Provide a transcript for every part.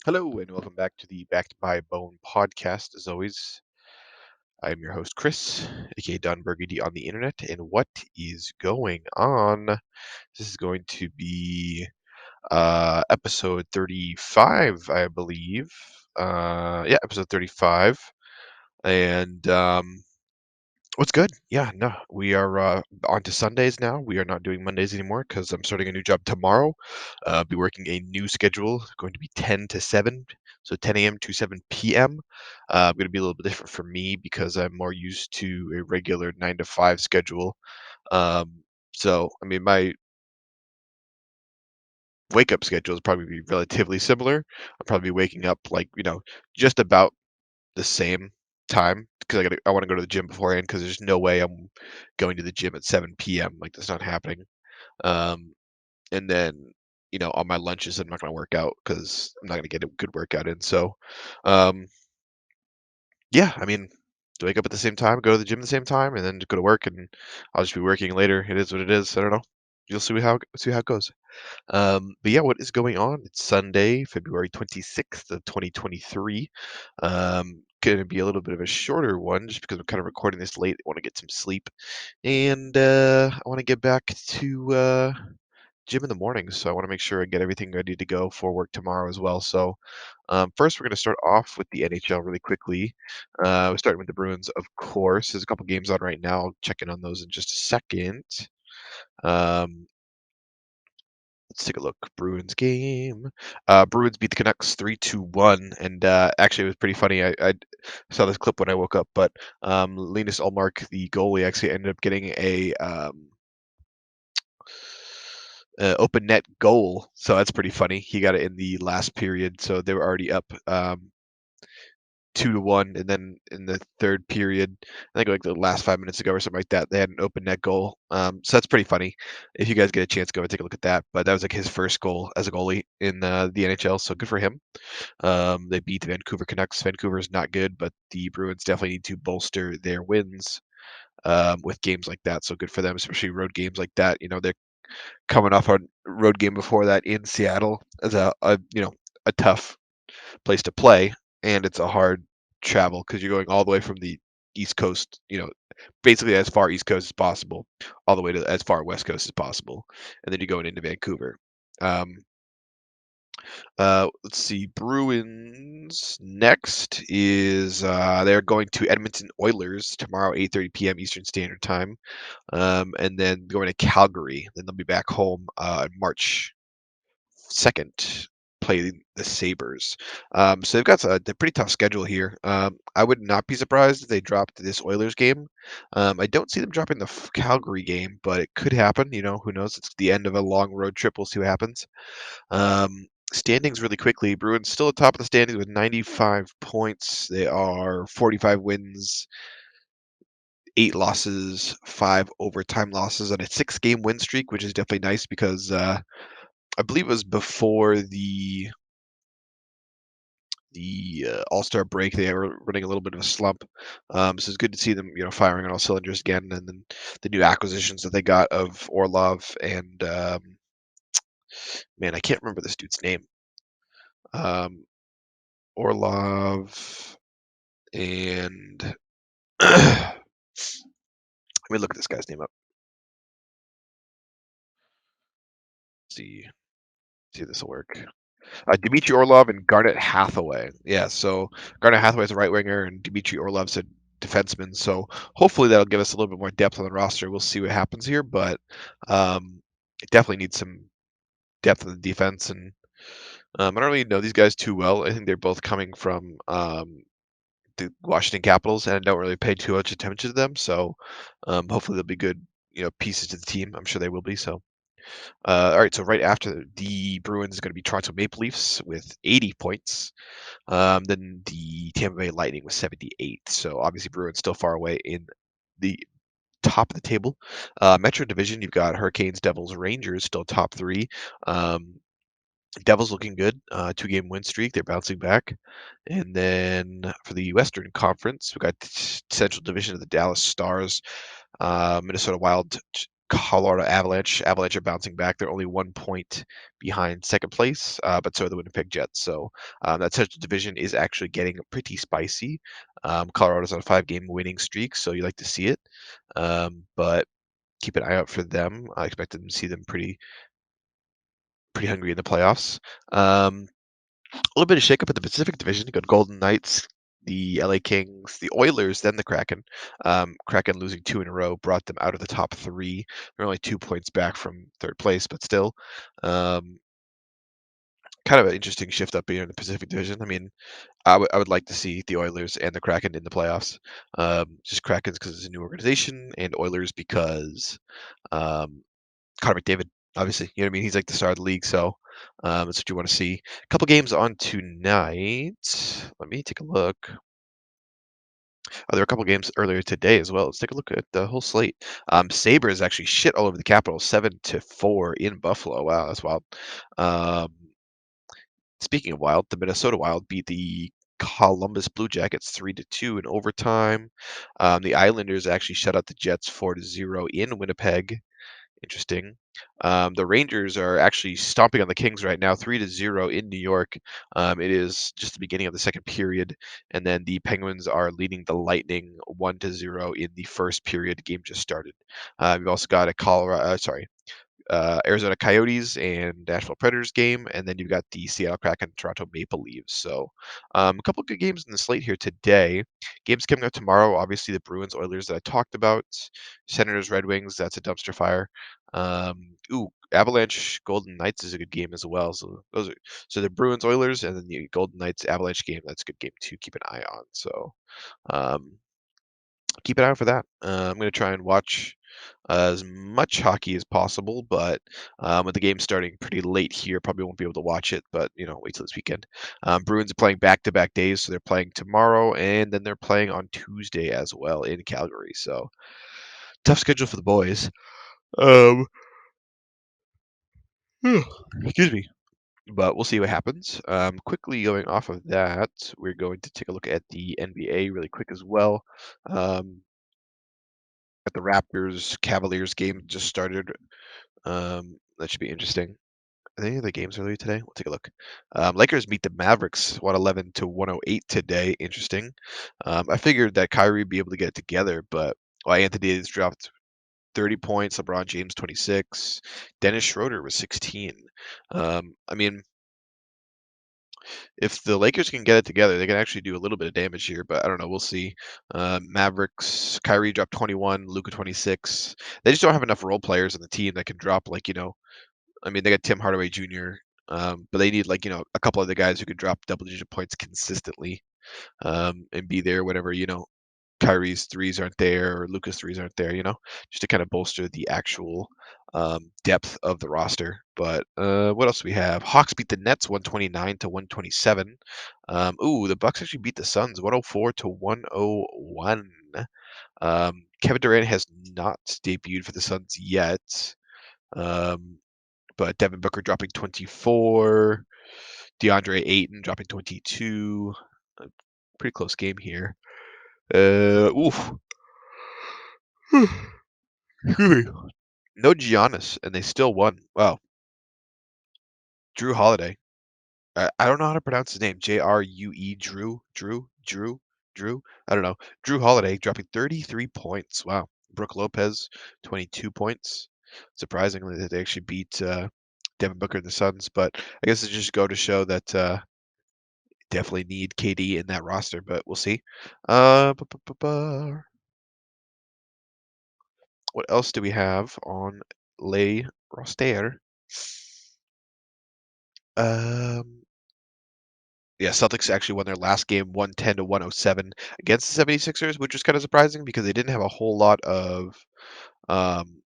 Hello and welcome back to the Backed by Bone podcast. As always, I am your host, Chris, aka Don Burgundy on the internet. And what is going on? This is going to be episode 35, I believe. Yeah, episode 35. And what's good? Yeah, no, we are on to Sundays now. We are not doing Mondays anymore because I'm starting a new job tomorrow. Be working a new schedule, going to be 10 to 7, so 10 a.m. to 7 p.m. Going to be a little bit different for me because I'm more used to a regular 9 to 5 schedule. Um, so, I mean, my wake up schedule is probably be relatively similar. I'll probably be waking up like, just about the same time because I want to go to the gym beforehand because there's no way I'm going to the gym at 7 p.m. Like that's not happening. Um, and then on my lunches I'm not going to work out because I'm not going to get a good workout in. So, um, yeah, I mean, to wake up at the same time, go to the gym at the same time, and then go to work, and I'll just be working later. It is what it is. I don't know. You'll see how it goes. But yeah, what is going on? It's Sunday, February 26th of 2023. Gonna be a little bit of a shorter one just because I'm kind of recording this late. I want to get some sleep, and I want to get back to gym in the morning. So I want to make sure I get everything ready to go for work tomorrow as well. So first, we're going to start off with the NHL really quickly. We're starting with the Bruins, of course. There's a couple games on right now. I'll check in on those in just a second. Um, Let's take a look. Bruins game. Bruins beat the Canucks 3-1, and actually it was pretty funny. I saw this clip when I woke up, but Linus Ullmark, the goalie, actually ended up getting a open net goal, so that's pretty funny. He got it in the last period, so they were already up 2-1, and then in the third period, I think like the last 5 minutes ago or something like that, they had an open net goal. So that's pretty funny. If you guys get a chance, go and take a look at that. But that was like his first goal as a goalie in the NHL, so good for him. They beat the Vancouver Canucks. Vancouver's not good, but the Bruins definitely need to bolster their wins with games like that. So good for them, especially road games like that. They're coming off a road game before that in Seattle as a tough place to play, and it's a hard travel because you're going all the way from the East Coast, basically as far East Coast as possible, all the way to as far West Coast as possible, and then you're going into Vancouver. Um, let's see, Bruins next is they're going to Edmonton Oilers tomorrow, 8:30 p.m. Eastern Standard Time, and then going to Calgary. Then they'll be back home March 2nd, play the Sabres. So they've got a pretty tough schedule here. I would not be surprised if they dropped this Oilers game. I don't see them dropping the Calgary game, but it could happen. Who knows? It's the end of a long road trip. We'll see what happens. Standings really quickly. Bruins still at top of the standings with 95 points. They are 45 wins, 8 losses, 5 overtime losses, and a 6-game win streak, which is definitely nice because I believe it was before the All-Star break. They were running a little bit of a slump. So it's good to see them, firing on all cylinders again. And then the new acquisitions that they got of Orlov and man, I can't remember this dude's name. Um, Orlov and let me look at this guy's name up. See if this will work. Dmitry Orlov and Garnet Hathaway. Yeah, so Garnet Hathaway is a right winger, and Dmitry Orlov's a defenseman. So hopefully that'll give us a little bit more depth on the roster. We'll see what happens here, but it definitely needs some depth in the defense. And I don't really know these guys too well. I think they're both coming from the Washington Capitals, and I don't really pay too much attention to them. So hopefully they'll be good, pieces to the team. I'm sure they will be. So. All right, so right after the Bruins is going to be Toronto Maple Leafs with 80 points. Then the Tampa Bay Lightning with 78. So obviously Bruins still far away in the top of the table. Metro Division, you've got Hurricanes, Devils, Rangers still top three. Um, Devils looking good, 2-game win streak. They're bouncing back. And then for the Western Conference, we've got Central Division of the Dallas Stars, Minnesota Wild, Colorado Avalanche. Avalanche are bouncing back. They're only 1 point behind second place, but so are the Winnipeg Jets. So that Central Division is actually getting pretty spicy. Colorado's on a 5-game winning streak, so you like to see it. But keep an eye out for them. I expect them to see them pretty hungry in the playoffs. A little bit of shakeup at the Pacific Division. You got Golden Knights, the LA Kings, the Oilers, then the Kraken. Kraken losing 2 in a row brought them out of the top three. They're only 2 points back from third place, but still, um, kind of an interesting shift up here in the Pacific Division. I mean, I would like to see the Oilers and the Kraken in the playoffs. Just Kraken's because it's a new organization, and Oilers because um, Connor McDavid, obviously. You know what I mean? He's like the star of the league, so that's what you want to see. A couple games on tonight. Let me take a look. There were a couple games earlier today as well. Let's take a look at the whole slate. Sabres actually shit all over the Capitals, 7-4 in Buffalo. Wow, that's wild. Um, Speaking of wild, the Minnesota Wild beat the Columbus Blue Jackets 3-2 in overtime. The Islanders actually shut out the Jets 4-0 in Winnipeg. Interesting. The Rangers are actually stomping on the Kings right now, 3-0 in New York. It is just the beginning of the second period, and then the Penguins are leading the Lightning 1-0 in the first period. The game just started. We've also got a Arizona Coyotes and Nashville Predators game, and then you've got the Seattle Kraken, Toronto Maple Leafs. So, a couple good games in the slate here today. Games coming up tomorrow. Obviously, the Bruins Oilers that I talked about. Senators Red Wings. That's a dumpster fire. Avalanche Golden Knights is a good game as well. So the Bruins Oilers and then the Golden Knights Avalanche game. That's a good game to keep an eye on. So um, keep an eye out for that. I'm going to try and watch as much hockey as possible, but with the game starting pretty late here, probably won't be able to watch it. But wait till this weekend. Bruins are playing back-to-back days, so they're playing tomorrow, and then they're playing on Tuesday as well in Calgary. So tough schedule for the boys. Um, Excuse me. But we'll see what happens. Quickly going off of that, we're going to take a look at the NBA really quick as well. Um, at the Raptors Cavaliers game just started. That should be interesting. Are there any other games earlier today? We'll take a look. Lakers beat the Mavericks 111-108 today. Interesting. I figured that Kyrie would be able to get it together, but Anthony Davis dropped 30 points, LeBron James 26, Dennis Schroeder was 16. I mean, if the Lakers can get it together, they can actually do a little bit of damage here, but I don't know. We'll see. Mavericks, Kyrie dropped 21, Luka 26. They just don't have enough role players on the team that can drop I mean, they got Tim Hardaway Jr., but they need a couple of the guys who could drop double-digit points consistently and be there whenever Kyrie's threes aren't there or Luka's threes aren't there, just to kind of bolster the actual depth of the roster. But what else do we have? Hawks beat the Nets 129-127. The Bucks actually beat the Suns 104-101. Kevin Durant has not debuted for the Suns yet. But Devin Booker dropping 24, DeAndre Ayton dropping 22. A pretty close game here. Oof. Excuse me. No Giannis, and they still won. Wow. Drew Holiday. I don't know how to pronounce his name. J-R-U-E, Drew. I don't know. Drew Holiday dropping 33 points. Wow. Brooke Lopez, 22 points. Surprisingly, that they actually beat Devin Booker and the Suns, but I guess it just go to show that definitely need KD in that roster, but we'll see. What else do we have on Le roster? Um, yeah, Celtics actually won their last game 110-107 against the 76ers, which was kind of surprising because they didn't have a whole lot of um,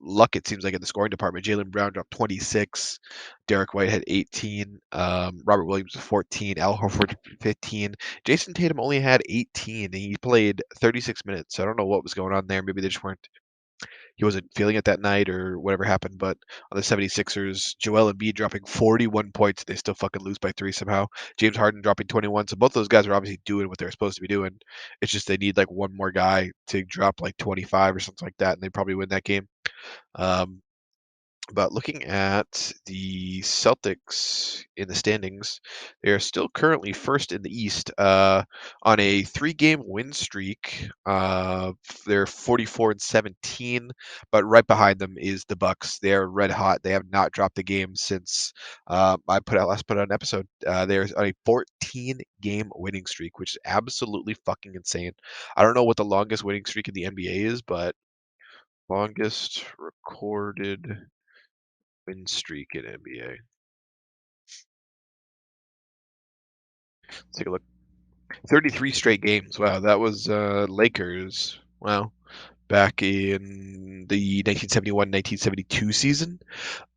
luck, it seems like, in the scoring department. Jaylen Brown dropped 26. Derek White had 18. Robert Williams 14. Al Horford 15. Jason Tatum only had 18, and he played 36 minutes. So I don't know what was going on there. Maybe they just weren't. he wasn't feeling it that night or whatever happened. But on the 76ers, Joel Embiid dropping 41 points, they still fucking lose by 3 somehow. James Harden dropping 21. So both those guys are obviously doing what they're supposed to be doing. It's just they need like one more guy to drop like 25 or something like that, and they probably win that game. Um, but looking at the Celtics in the standings, they are still currently first in the East on a three-game win streak. They're 44 and 17, but right behind them is the Bucks. They are red hot. They have not dropped a game since I last put out an episode. They're on a 14-game winning streak, which is absolutely fucking insane. I don't know what the longest winning streak in the NBA is, but longest recorded win streak in NBA. Let's take a look. 33 straight games. Wow, that was Lakers. Wow, back in the 1971-1972 season.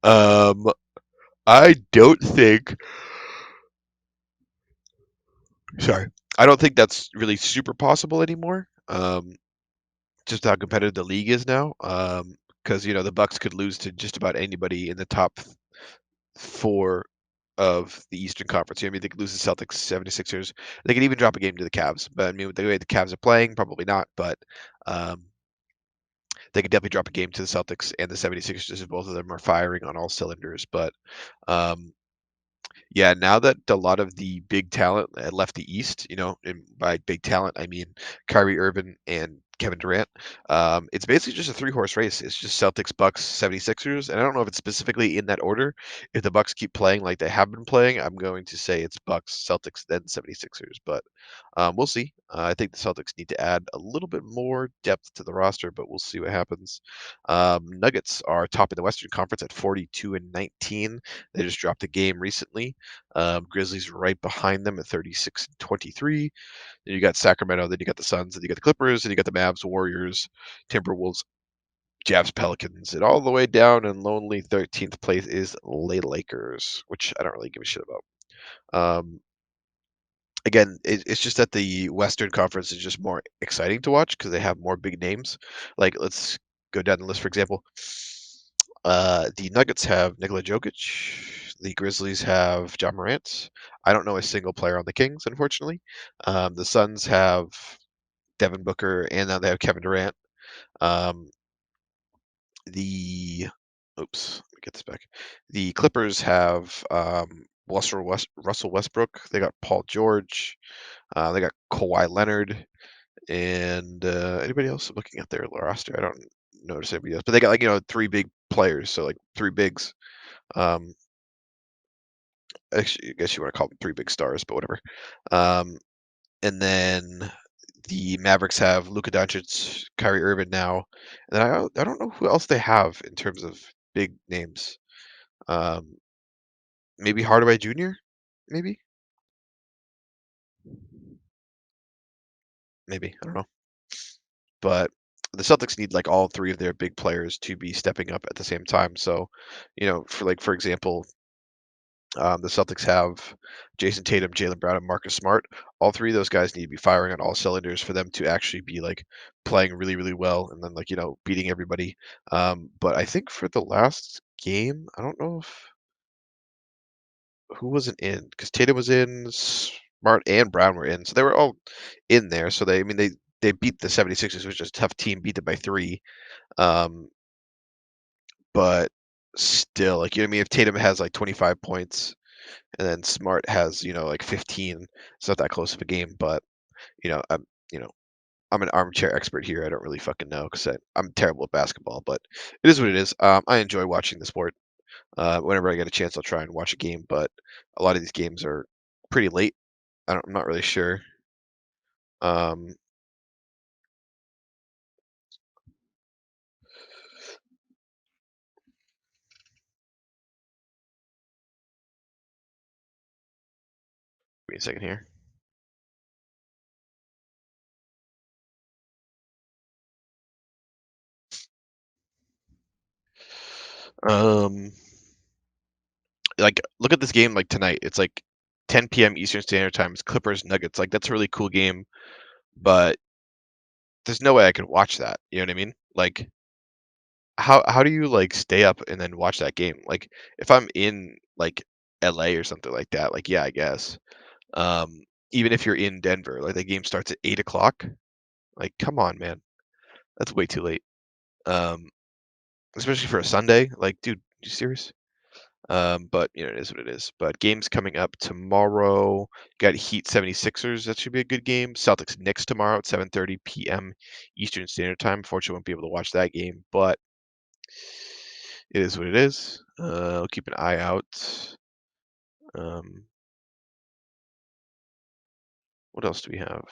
Um, I don't think. Sorry, I don't think that's really super possible anymore. Just how competitive the league is now. Because the Bucks could lose to just about anybody in the top four of the Eastern Conference. I mean, they could lose the Celtics, 76ers. They could even drop a game to the Cavs. But I mean, with the way the Cavs are playing, probably not. But um, they could definitely drop a game to the Celtics and the 76ers if both of them are firing on all cylinders. But um, yeah, now that a lot of the big talent left the East, and by big talent, I mean Kyrie Irving and Kevin Durant. It's basically just a three-horse race. It's just Celtics, Bucks, 76ers, and I don't know if it's specifically in that order. If the Bucks keep playing like they have been playing, I'm going to say it's Bucks, Celtics, then 76ers, but we'll see. I think the Celtics need to add a little bit more depth to the roster, but we'll see what happens. Nuggets are top in the Western Conference at 42 and 19. They just dropped a game recently. Grizzlies right behind them at 36 and 23. Then you got Sacramento, then you got the Suns, then you got the Clippers, then you got the Mavs, Warriors, Timberwolves, Jazz, Pelicans, and all the way down in lonely 13th place is Lakers, which I don't really give a shit about. Again, it's just that the Western Conference is just more exciting to watch because they have more big names. Like, let's go down the list, for example. The Nuggets have Nikola Jokic. The Grizzlies have John Morant. I don't know a single player on the Kings, unfortunately. The Suns have Devin Booker, and now they have Kevin Durant. Um, the Let me get this back. The Clippers have Russell Westbrook. They got Paul George. They got Kawhi Leonard, and anybody else looking at their roster? I don't notice anybody else, but they got three big players, so like three bigs. Um, Actually, I guess you want to call them three big stars, but whatever. Um, and then the Mavericks have Luka Doncic, Kyrie Irving now, and then I don't know who else they have in terms of big names. Um, Maybe Hardaway Jr. Maybe, maybe I don't know, but the Celtics need like all three of their big players to be stepping up at the same time. So, for example, the Celtics have Jason Tatum, Jalen Brown, and Marcus Smart. All three of those guys need to be firing on all cylinders for them to actually be like playing really, really well and then beating everybody. But I think for the last game, I don't know if who wasn't in because Tatum was in, Smart and Brown were in, so they were all in there. So I mean, they beat the 76ers, which is a tough team, beat them by 3. Um, but still, like what I mean, if Tatum has like 25 points and then Smart has, like 15. It's not that close of a game, but I'm I'm an armchair expert here. I don't really fucking know because I'm terrible at basketball, but it is what it is. I enjoy watching the sport. Whenever I get a chance, I'll try and watch a game, but a lot of these games are pretty late. I'm not really sure. Um, Give me a second here. Um, like look at this game like tonight. It's like 10 p.m. Eastern Standard Time. It's Clippers Nuggets. Like that's a really cool game, but there's no way I could watch that. You know what I mean? Like how do you, like, stay up and then watch that game? Like, if I'm in, like, LA or something like that, like, yeah, I guess. Um, Even if you're in Denver, like, the game starts at 8 o'clock. Like, come on, man. That's way too late. Um, Especially for a Sunday. Like, dude, you serious? But, it is what it is. But games coming up tomorrow, got Heat 76ers, that should be a good game. Celtics Knicks tomorrow at 7:30 PM Eastern Standard Time. Unfortunately, won't be able to watch that game, but it is what it is. I'll keep an eye out. Um, what else do we have?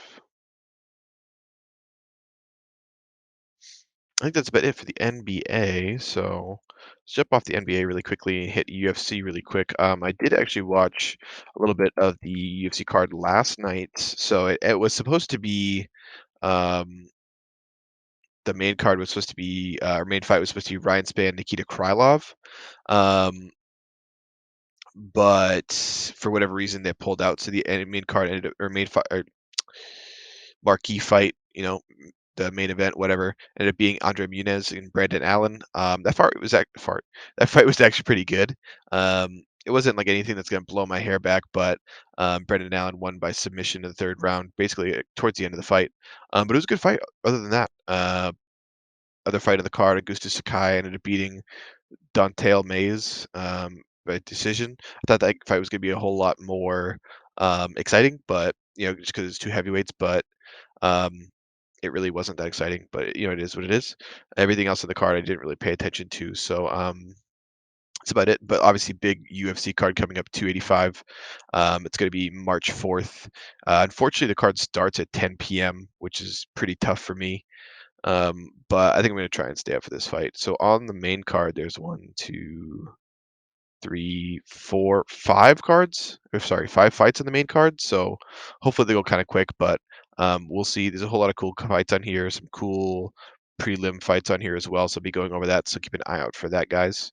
I think that's about it for the NBA. So let's jump off the NBA really quickly and hit UFC really quick. I did actually watch a little bit of the UFC card last night. So it was supposed to be um, the main card was supposed to be our main fight was supposed to be Ryan Spann, Nikita Krylov. Um, but for whatever reason they pulled out. So the main card ended up, or main fight or marquee fight, the main event, whatever, ended up being Andre Muniz and Brandon Allen. That fight was actually pretty good. It wasn't like anything that's gonna blow my hair back, but Brandon Allen won by submission in the third round, basically towards the end of the fight. But it was a good fight. Other than that, other fight of the card, Augusto Sakai ended up beating Don'Tale Mayes by decision. I thought that fight was gonna be a whole lot more exciting, but just because it's two heavyweights, but um, it really wasn't that exciting, but it is what it is. Everything else on the card I didn't really pay attention to, so that's about it. But obviously, big UFC card coming up, 285. It's going to be March 4th. Unfortunately, the card starts at 10 p.m., which is pretty tough for me. But I think I'm going to try and stay up for this fight. So on the main card, there's one, two, three, four, five cards. Or sorry, five fights on the main card. So hopefully they go kind of quick, but we'll see. There's a whole lot of cool fights on here, some cool prelim fights on here as well. So I'll be going over that. So keep an eye out for that, guys.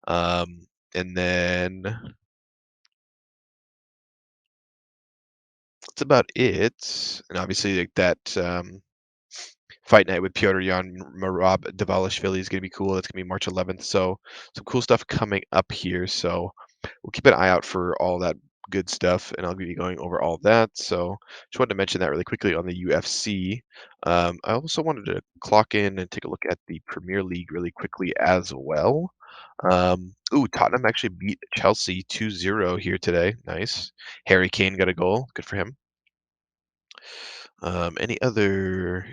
And then that's about it. And obviously, like that fight night with Piotr Jan Marab Davalishvili is going to be cool. That's going to be March 11th. So some cool stuff coming up here. So we'll keep an eye out for all that good stuff, and I'll be going over all that. So just wanted to mention that really quickly on the UFC. I also wanted to clock in and take a look at the Premier League really quickly as well. Tottenham actually beat Chelsea 2-0 here today. Nice. Harry Kane got a goal. Good for him. Any other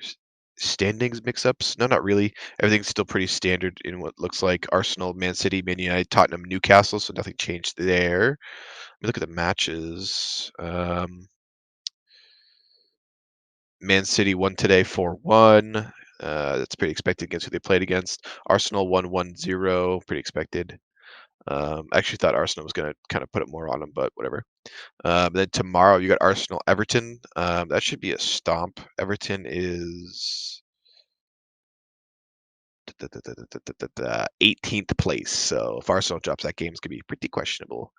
standings mix-ups? No, not really. Everything's still pretty standard in what looks like Arsenal, Man City, Man United, Tottenham, Newcastle, so nothing changed there. Let me look at the matches. Man City won today 4-1. That's pretty expected against who they played against. Arsenal won 1-0. Pretty expected. I actually thought Arsenal was going to kind of put it more on them, but whatever. Then tomorrow you got Arsenal Everton. That should be a stomp. Everton is 18th place. So if Arsenal drops that game, it's gonna be pretty questionable.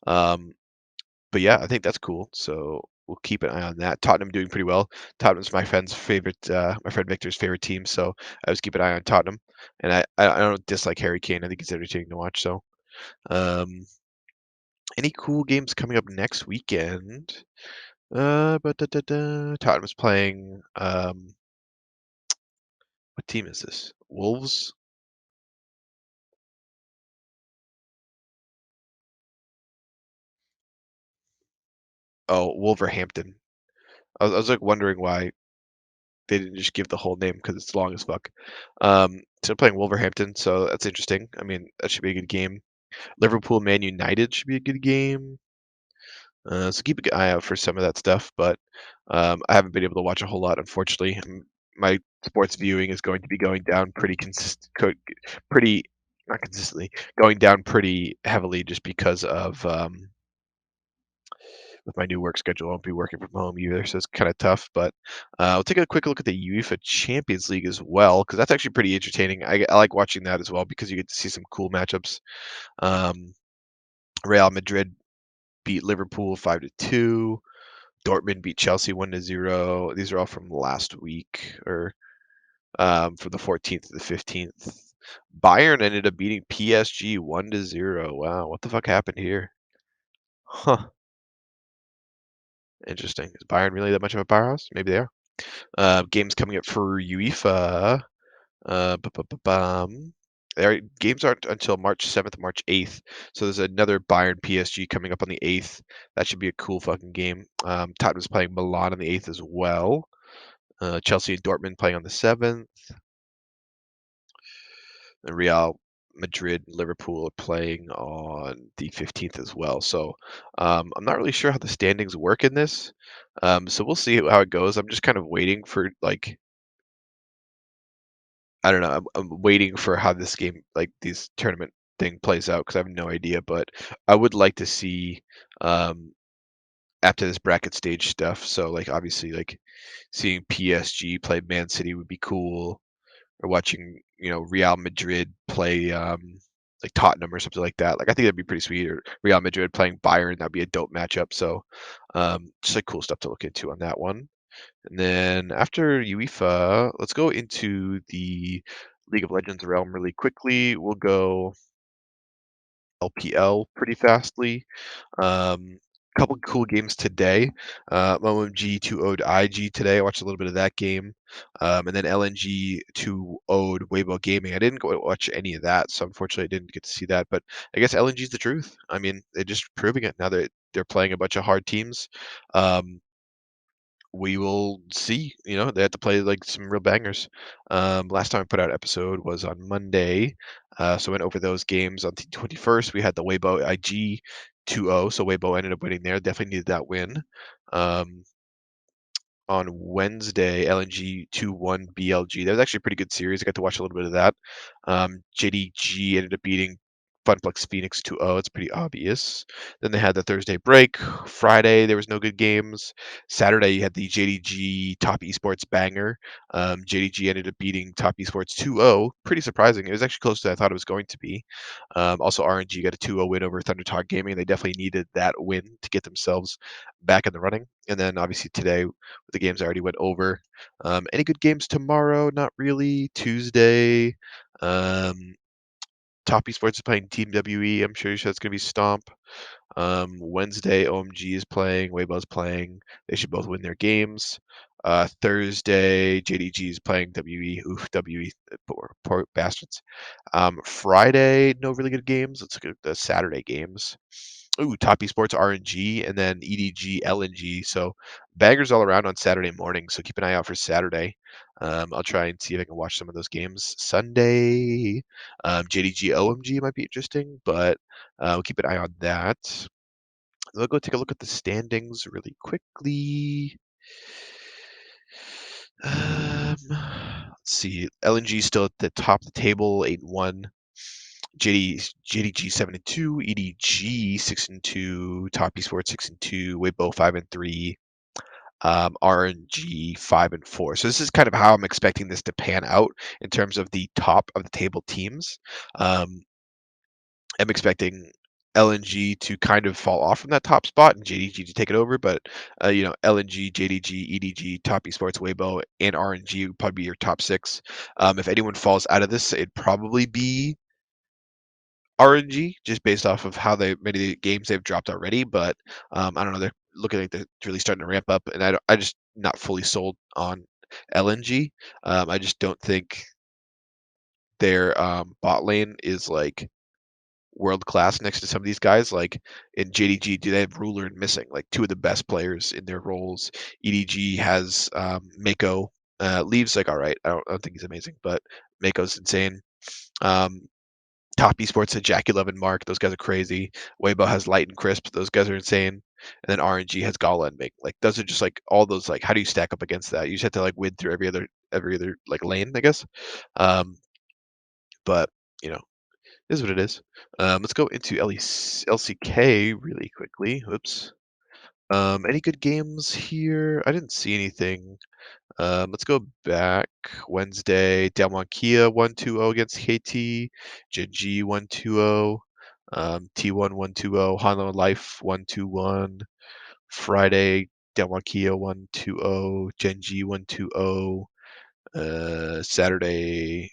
Um, but yeah, I think that's cool. So we'll keep an eye on that. Tottenham doing pretty well. Tottenham's my friend Victor's favorite team. So I always keep an eye on Tottenham. And I don't dislike Harry Kane. I think he's entertaining to watch. So um, any cool games coming up next weekend? Tottenham's playing. What team is this? Wolves. Oh, Wolverhampton. I was like wondering why they didn't just give the whole name because it's long as fuck. So they're playing Wolverhampton, so that's interesting. I mean, that should be a good game. Liverpool, Man United should be a good game. So keep an eye out for some of that stuff, but I haven't been able to watch a whole lot, unfortunately. My sports viewing is going to be going down pretty not consistently, going down pretty heavily just because of with my new work schedule. I won't be working from home either, so it's kind of tough. But I'll take a quick look at the UEFA Champions League as well, because that's actually pretty entertaining. I like watching that as well because you get to see some cool matchups. Um, Real Madrid beat Liverpool 5-2. Dortmund beat Chelsea 1-0. These are all from last week, or from the 14th to the 15th. Bayern ended up beating PSG 1-0. Wow, what the fuck happened here? Huh, interesting. Is Bayern really that much of a powerhouse? Maybe they are. Games coming up for UEFA. Bum. Games aren't until March 7th, March 8th. So there's another Bayern PSG coming up on the 8th. That should be a cool fucking game. Tottenham's playing Milan on the 8th as well. Chelsea and Dortmund playing on the 7th. And Real Madrid and Liverpool are playing on the 15th as well. So I'm not really sure how the standings work in this. So we'll see how it goes. I'm just kind of waiting for like I don't know. I'm waiting for how this game, like this tournament thing, plays out because I have no idea. But I would like to see um, after this bracket stage stuff. So like obviously like seeing PSG play Man City would be cool, or watching Real Madrid play like Tottenham or something like that. Like I think that'd be pretty sweet. Or Real Madrid playing Bayern, that'd be a dope matchup. So just like cool stuff to look into on that one. And then after UEFA, let's go into the League of Legends realm really quickly. We'll go LPL pretty fastly. Couple cool games today. OMG 2-0'd IG today. I watched a little bit of that game. And then LNG 2-0'd Weibo Gaming. I didn't go watch any of that, so unfortunately I didn't get to see that. But I guess LNG's the truth. I mean, they're just proving it now that they're playing a bunch of hard teams. Um, we will see. They had to play like some real bangers. Last time I put out episode was on Monday, so I went over those games on the 21st. We had the Weibo IG 2-0, so Weibo ended up winning there. Definitely needed that win. Um, on Wednesday, LNG 2-1 BLG. That was actually a pretty good series. I got to watch a little bit of that. JDG ended up beating Funplex Phoenix 2-0. It's pretty obvious. Then they had the Thursday break. Friday, there was no good games. Saturday, you had the JDG Top Esports banger. JDG ended up beating Top Esports 2-0. Pretty surprising. It was actually closer than I thought it was going to be. Also, RNG got a 2-0 win over Thunder Talk Gaming. They definitely needed that win to get themselves back in the running. And then obviously today, the games I already went over. Any good games tomorrow? Not really. Tuesday, um, Top Esports is playing Team WE. I'm sure that's going to be Stomp. Wednesday, OMG is playing. Weibo's playing. They should both win their games. Thursday, JDG is playing WE. Oof, WE, poor bastards. Friday, no really good games. Let's look at the Saturday games. Ooh, Top Esports RNG and then EDG LNG. So bangers all around on Saturday morning. So keep an eye out for Saturday. I'll try and see if I can watch some of those games. Sunday, JDG OMG might be interesting, but we'll keep an eye on that. We'll go take a look at the standings really quickly. Let's see. LNG still at the top of the table, 8-1. JDG 7-2, EDG 6-2, Top Esports 6-2, Weibo 5-3, RNG 5-4. So this is kind of how I'm expecting this to pan out in terms of the top of the table teams. I'm expecting LNG to kind of fall off from that top spot and JDG to take it over, but LNG, JDG, EDG, Top Esports, Weibo, and RNG would probably be your top six. If anyone falls out of this, it'd probably be RNG, just based off of how many games they've dropped already. But I don't know, they're looking like they're really starting to ramp up, and I just not fully sold on LNG. I just don't think their bot lane is like world class next to some of these guys. Like in JDG, do they have Ruler and Missing, like two of the best players in their roles? EDG has Mako. Leaves like all right. I don't think he's amazing, but Mako's insane. Um, Top Esports had Jackie Love and Mark. Those guys are crazy. Weibo has Light and Crisp. Those guys are insane. And then RNG has Gala and Make. Like those are just like all those like how do you stack up against that? You just have to like win through every other like lane, I guess. Um, but you know, it is what it is. Let's go into LCK really quickly. Oops. Any good games here? I didn't see anything. Let's go back. Wednesday, Delmon Kia 1-2-0 against KT. Genji 1-2-0. T1 1-2-0. Hanlo Life 1-2-1. Friday, Delmon Kia 1-2-0. Genji 1-2-0. Saturday,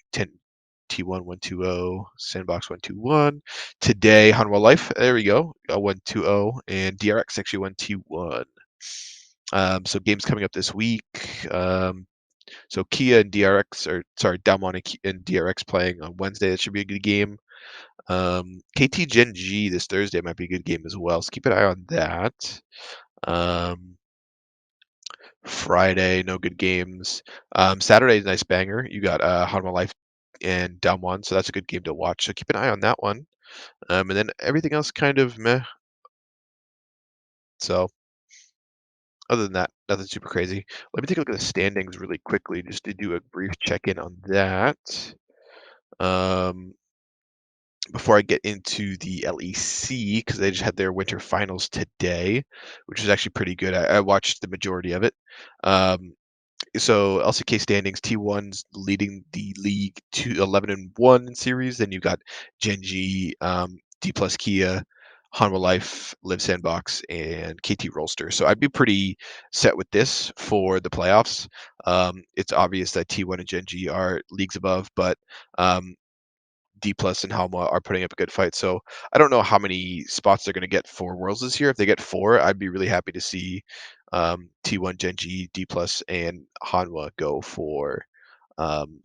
T1 120, Sandbox 121. Today, Hanwha Life, there we go, 120, and DRX actually 121. So games coming up this week. So Kia and DRX, or sorry, Dalmon and DRX playing on Wednesday. That should be a good game. KT Gen G this Thursday might be a good game as well. So keep an eye on that. Um, Friday, no good games. Saturday's a nice banger. You got Hanwha Life and Dalmon, so that's a good game to watch. So keep an eye on that one. And then everything else kind of meh. So other than that, nothing super crazy. Let me take a look at the standings really quickly just to do a brief check-in on that. Um, Before I get into the LEC, because they just had their winter finals today, which was actually pretty good. I watched the majority of it. Um, so LCK standings, T1's leading the league to 11-1 in series. Then you've got Genji, D plus Kia, Hanwha Life, Live Sandbox, and KT Rolster. So I'd be pretty set with this for the playoffs. It's obvious that T1 and Genji are leagues above, but um, D plus and Halma are putting up a good fight. So I don't know how many spots they're going to get for Worlds this year. If they get four, I'd be really happy to see T1, Genji, D plus, and Hanwha go for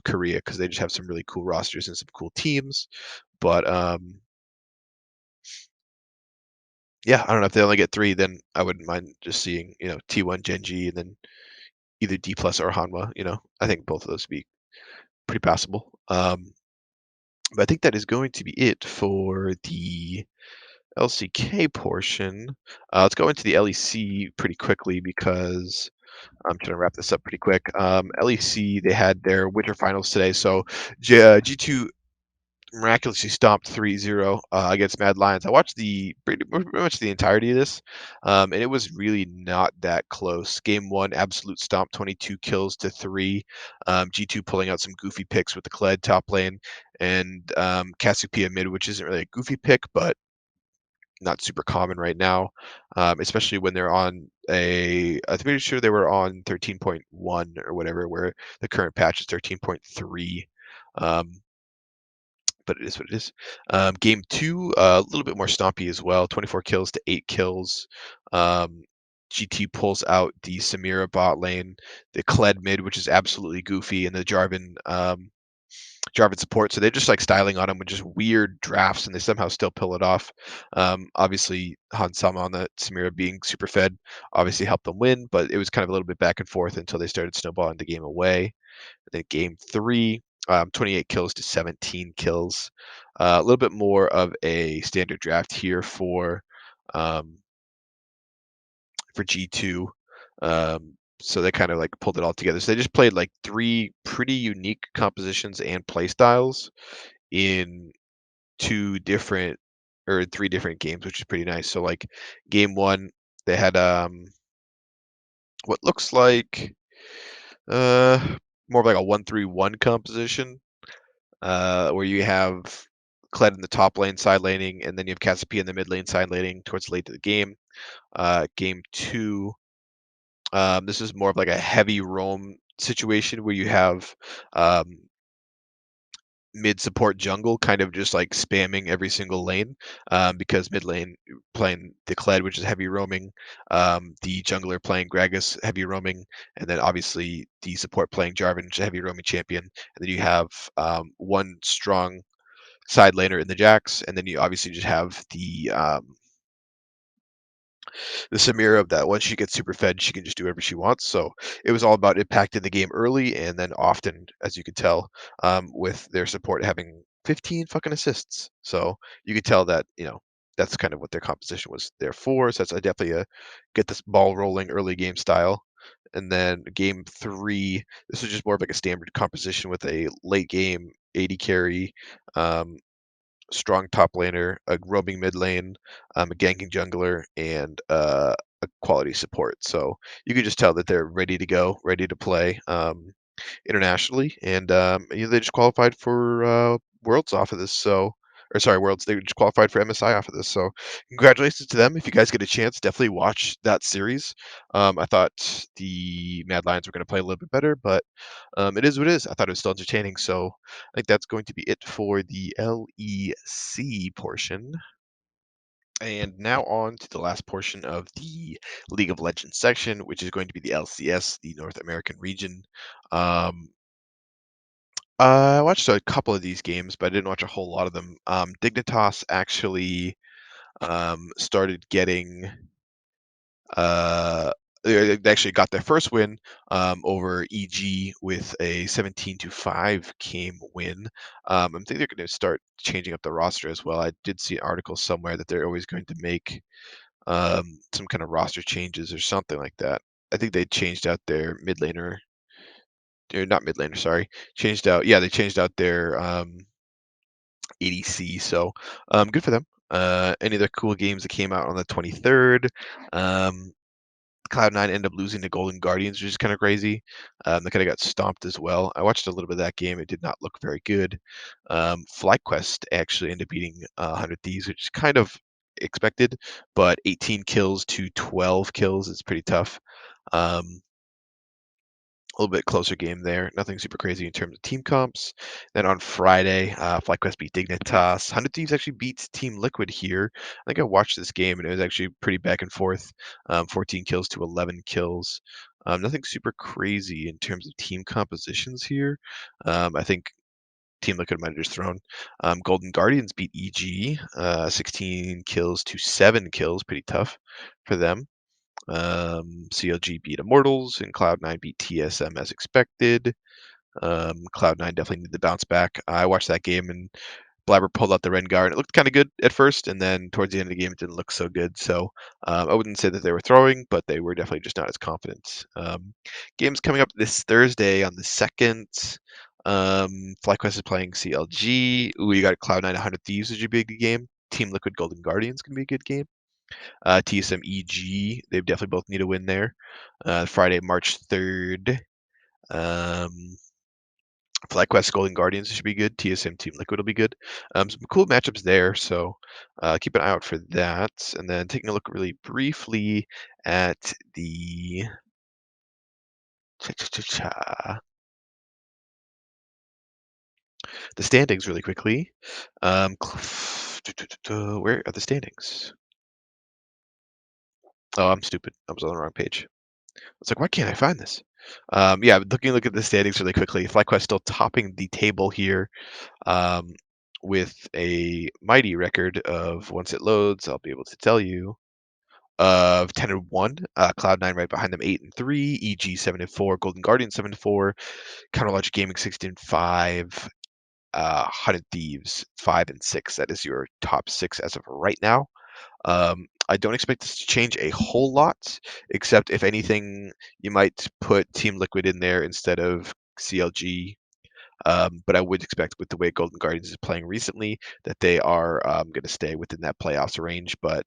Korea because they just have some really cool rosters and some cool teams. But yeah, I don't know if they only get three, then I wouldn't mind just seeing T1, Genji, and then either D plus or Hanwha. I think both of those would be pretty passable. But I think that is going to be it for the LCK portion. Let's go into the LEC pretty quickly because I'm trying to wrap this up pretty quick. LEC, they had their winter finals today. So G2 miraculously stomped 3-0 against Mad Lions. I watched pretty much the entirety of this, and it was really not that close. Game one, absolute stomp, 22 kills to 3. G2 pulling out some goofy picks with the Kled top lane, and Cassiopeia mid, which isn't really a goofy pick, but not super common right now, especially when they're on I'm pretty sure they were on 13.1 or whatever, where the current patch is 13.3. Um, but it is what it is. Game two, a little bit more stompy as well, 24 kills to 8 kills. GT pulls out the Samira bot lane, the Kled mid, which is absolutely goofy, and the Jarvan support. So they're just like styling on him with just weird drafts, and they somehow still pull it off. Obviously, Hansama on the Samira being super fed obviously helped them win, but it was kind of a little bit back and forth until they started snowballing the game away. And then game three, 28 kills to 17 kills. A little bit more of a standard draft here um, for G2. So they kind of like pulled it all together. So they just played like three pretty unique compositions and play styles in three different games, which is pretty nice. So like game one, they had what looks like uh more of like a 1-3-1 composition, where you have Kled in the top lane side laning, and then you have Cassiopeia in the mid lane side laning towards late to the game. Game two, this is more of like a heavy roam situation where you have um, mid support jungle kind of just like spamming every single lane, because mid lane playing the Kled, which is heavy roaming, the jungler playing Gragas, heavy roaming, and then obviously the support playing Jarvan, which is a heavy roaming champion. And then you have one strong side laner in the Jax, and then you obviously just have the Samira of that once she gets super fed, she can just do whatever she wants. So it was all about impacting the game early, and then often, as you could tell, with their support having 15 fucking assists. So you could tell that that's kind of what their composition was there for. So that's definitely a get this ball rolling early game style. And then game three, this was just more of like a standard composition with a late game 80 carry, um, strong top laner, a roaming mid lane, a ganking jungler, and a quality support. So you could just tell that they're ready to go, ready to play internationally, and they just qualified for Worlds off of this. So or sorry, Worlds. They just qualified for MSI off of this. So congratulations to them. If you guys get a chance, definitely watch that series. I thought the Mad Lions were going to play a little bit better, but it is what it is. I thought it was still entertaining. So I think that's going to be it for the LEC portion. And now on to the last portion of the League of Legends section, which is going to be the LCS, the North American region. Um, I watched a couple of these games, but I didn't watch a whole lot of them. Dignitas actually started getting they actually got their first win over EG with a 17-5 game win. I think they're going to start changing up the roster as well. I did see an article somewhere that they're always going to make some kind of roster changes or something like that. I think they changed out their mid laner, or not mid laner, sorry, changed out. Yeah, they changed out their ADC. So good for them. Any other cool games that came out on the 23rd? Um, Cloud9 ended up losing to Golden Guardians, which is kind of crazy. They kind of got stomped as well. I watched a little bit of that game. It did not look very good. FlyQuest actually ended up beating 100 Thieves, which is kind of expected, but 18 kills to 12 kills is pretty tough. A little bit closer game there. Nothing super crazy in terms of team comps. Then on Friday, FlyQuest beat Dignitas. 100 Thieves actually beats Team Liquid here. I think I watched this game and it was actually pretty back and forth. 14 kills to 11 kills. Nothing super crazy in terms of team compositions here. I think Team Liquid might have just thrown. Golden Guardians beat EG, 16 kills to 7 kills. Pretty tough for them. CLG beat Immortals, and Cloud9 beat TSM as expected. Cloud9 definitely needed to bounce back. I watched that game, and Blabber pulled out the Rengar, and it looked kind of good at first, and then towards the end of the game, it didn't look so good. So I wouldn't say that they were throwing, but they were definitely just not as confident. Games coming up this Thursday on the 2nd. FlyQuest is playing CLG. Ooh, you got Cloud9 100 Thieves, which would be a good game. Team Liquid Golden Guardians can be a good game. TSM EG, they definitely both need a win there. Friday, March 3rd. Um, FlyQuest Golden Guardians should be good. TSM Team Liquid will be good. Some cool matchups there, so keep an eye out for that. And then taking a look really briefly at the the standings really quickly. Where are the standings? Oh, I'm stupid. I was on the wrong page. It's like, why can't I find this? Yeah, look at the standings really quickly. FlyQuest still topping the table here um, with a mighty record of, once it loads, I'll be able to tell you, of 10-1. Cloud9 right behind them, 8-3. EG 7-4. Golden Guardian 7-4. Counter Logic Gaming 16-5. 100 Thieves 5-6. That is your top six as of right now. I don't expect this to change a whole lot, except if anything, you might put Team Liquid in there instead of CLG. But I would expect, with the way Golden Guardians is playing recently, that they are going to stay within that playoffs range. But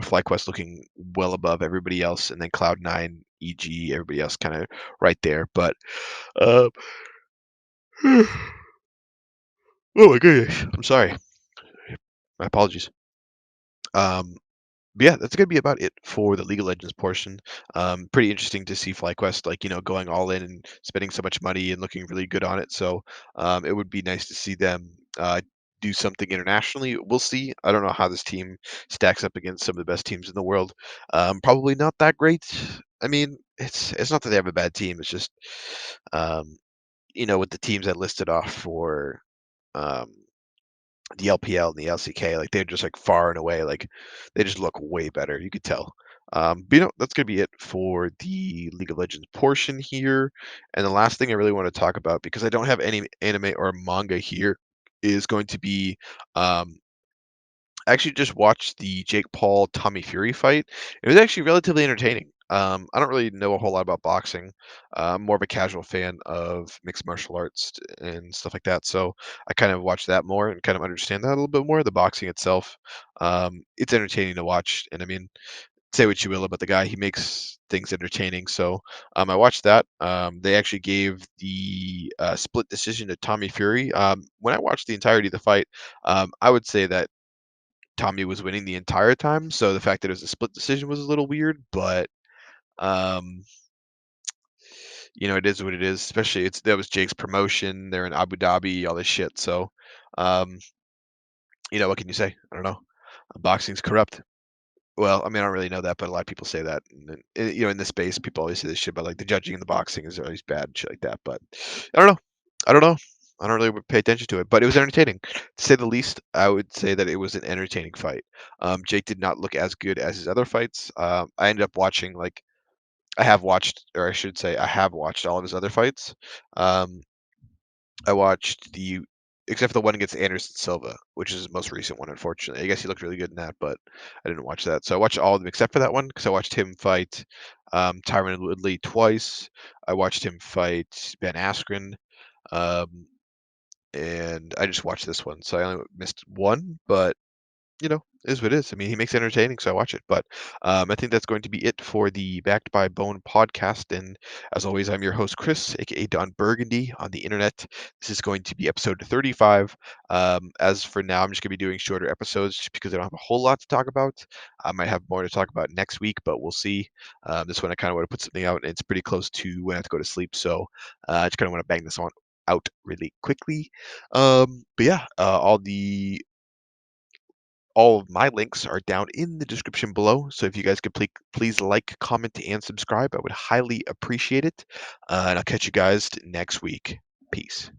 FlyQuest looking well above everybody else, and then Cloud9, EG, everybody else kind of right there. But uh, oh my goodness, I'm sorry. My apologies. Um, But yeah, that's gonna be about it for the League of Legends portion. Pretty interesting to see FlyQuest, like, going all in and spending so much money and looking really good on it. So it would be nice to see them do something internationally. We'll see. I don't know how this team stacks up against some of the best teams in the world. Probably not that great. I mean, it's not that they have a bad team. It's just um, with the teams I listed off for um, the LPL and the LCK, like they're just like far and away, like they just look way better. You could tell. But that's gonna be it for the League of Legends portion here. And the last thing I really want to talk about, because I don't have any anime or manga here, is going to be I actually just watched the Jake Paul Tommy Fury fight. It was actually relatively entertaining. I don't really know a whole lot about boxing. I'm more of a casual fan of mixed martial arts and stuff like that. So I kind of watch that more and kind of understand that a little bit more. The boxing itself, it's entertaining to watch. And I mean, say what you will about the guy, he makes things entertaining. So I watched that. They actually gave the split decision to Tommy Fury. When I watched the entirety of the fight, I would say that Tommy was winning the entire time. So the fact that it was a split decision was a little weird, but um, it is what it is. Especially that was Jake's promotion. They're in Abu Dhabi, all this shit. So, um, what can you say? I don't know. Boxing's corrupt. Well, I mean, I don't really know that, but a lot of people say that. And then, in this space, people always say this shit about like the judging in the boxing is always bad and shit like that. But I don't know. I don't know. I don't really pay attention to it, but it was entertaining. To say the least, I would say that it was an entertaining fight. Jake did not look as good as his other fights. I ended up watching like I have watched, or I should say, I have watched all of his other fights. Um, I watched except for the one against Anderson Silva, which is his most recent one, unfortunately. I guess he looked really good in that, but I didn't watch that. So I watched all of them except for that one because I watched him fight Tyron Woodley twice. I watched him fight Ben Askren, um, and I just watched this one. So I only missed one, but it is what it is. I mean, he makes it entertaining, so I watch it. But I think that's going to be it for the Backed by Bone podcast. And as always, I'm your host, Chris, aka Don Burgundy on the internet. This is going to be episode 35. As for now, I'm just going to be doing shorter episodes just because I don't have a whole lot to talk about. I might have more to talk about next week, but we'll see. This one, I kind of want to put something out, and it's pretty close to when I have to go to sleep. So I just kind of want to bang this one out really quickly. But yeah, all of my links are down in the description below. So if you guys could please like, comment, and subscribe, I would highly appreciate it. And I'll catch you guys next week. Peace.